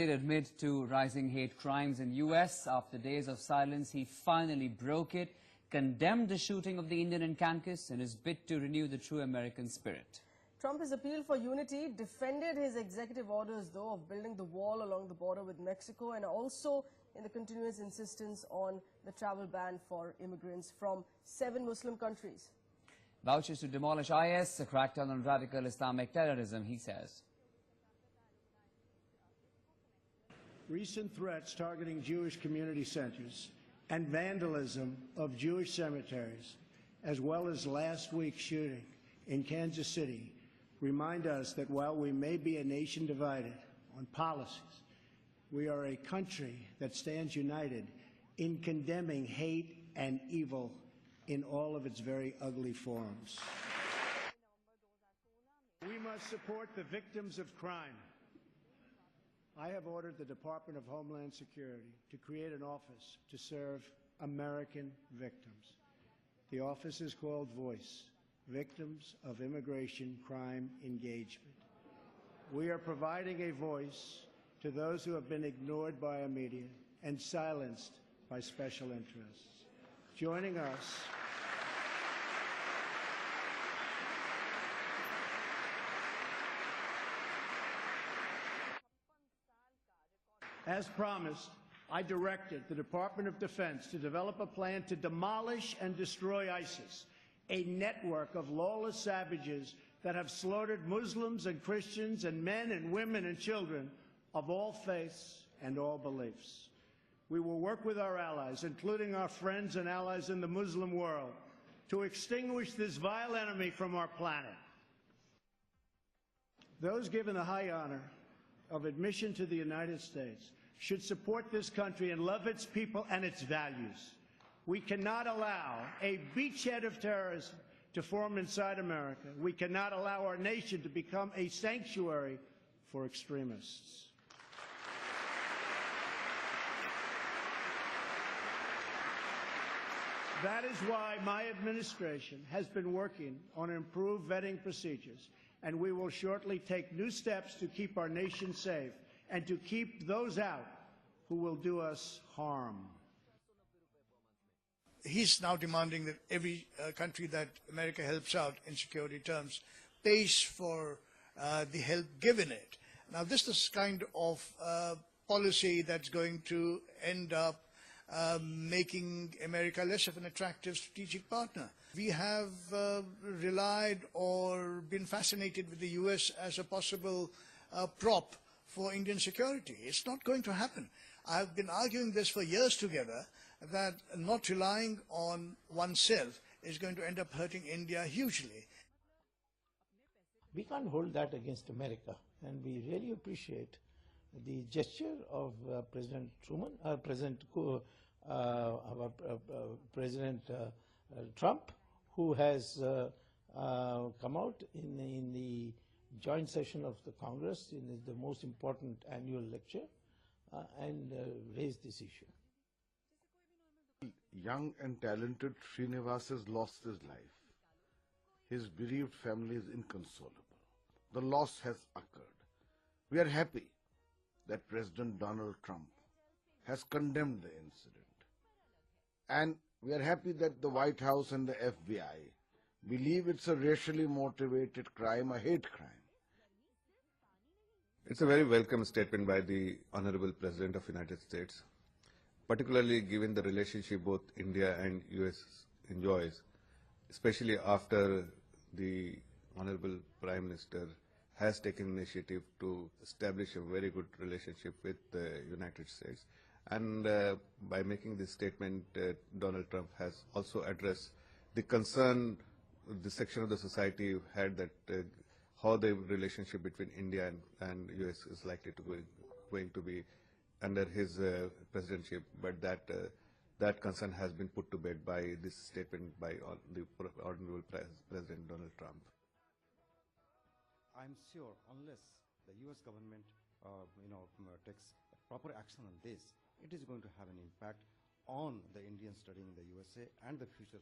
Did admit to rising hate crimes in US. After days of silence, he finally broke it, condemned the shooting of the Indian in Kansas in his bid to renew the true American spirit. Trump has appealed for unity, defended his executive orders, though, of building the wall along the border with Mexico, and also in the continuous insistence on the travel ban for immigrants from 7 Muslim countries. Vouches to demolish IS, a crackdown on radical Islamic terrorism, he says. Recent threats targeting Jewish community centers and vandalism of Jewish cemeteries, as well as last week's shooting in Kansas City, remind us that while we may be a nation divided on policies, we are a country that stands united in condemning hate and evil in all of its very ugly forms. We must support the victims of crime. I have ordered the Department of Homeland Security to create an office to serve American victims. The office is called Voice, Victims of Immigration Crime Engagement. We are providing a voice to those who have been ignored by our media and silenced by special interests. Joining us as promised, I directed the Department of Defense to develop a plan to demolish and destroy ISIS, a network of lawless savages that have slaughtered Muslims and Christians and men and women and children of all faiths and all beliefs. We will work with our allies, including our friends and allies in the Muslim world, to extinguish this vile enemy from our planet. Those given the high honor of admission to the United States should support this country and love its people and its values. We cannot allow a beachhead of terrorism to form inside America. We cannot allow our nation to become a sanctuary for extremists. That is why my administration has been working on improved vetting procedures, and we will shortly take new steps to keep our nation safe and to keep those out who will do us harm. He's now demanding that every country that America helps out in security terms pays for the help given it. Now, this is kind of policy that's going to end up making America less of an attractive strategic partner. We have relied or been fascinated with the US as a possible prop for Indian security. It's not going to happen. I've been arguing this for years together, that not relying on oneself is going to end up hurting India hugely. We can't hold that against America, and we really appreciate the gesture of President Truman, President Trump, who has come out in the joint session of the Congress in the most important annual lecture and raised this issue. Young and talented Srinivas has lost his life. His bereaved family is inconsolable. The loss has occurred. We are happy that President Donald Trump has condemned the incident. And we are happy that the White House and the FBI believe it's a racially motivated crime, a hate crime. It's a very welcome statement by the Honorable President of the United States, particularly given the relationship both India and US enjoys, especially after the Honorable Prime Minister has taken initiative to establish a very good relationship with the United States. And by making this statement, Donald Trump has also addressed the concern the section of the society had that how the relationship between India and US is likely to going to be under his presidency, but that concern has been put to bed by this statement by the Honorable President Donald Trump. I'm sure unless the US government takes proper action on this, it is going to have an impact on the Indians studying in the USA and the future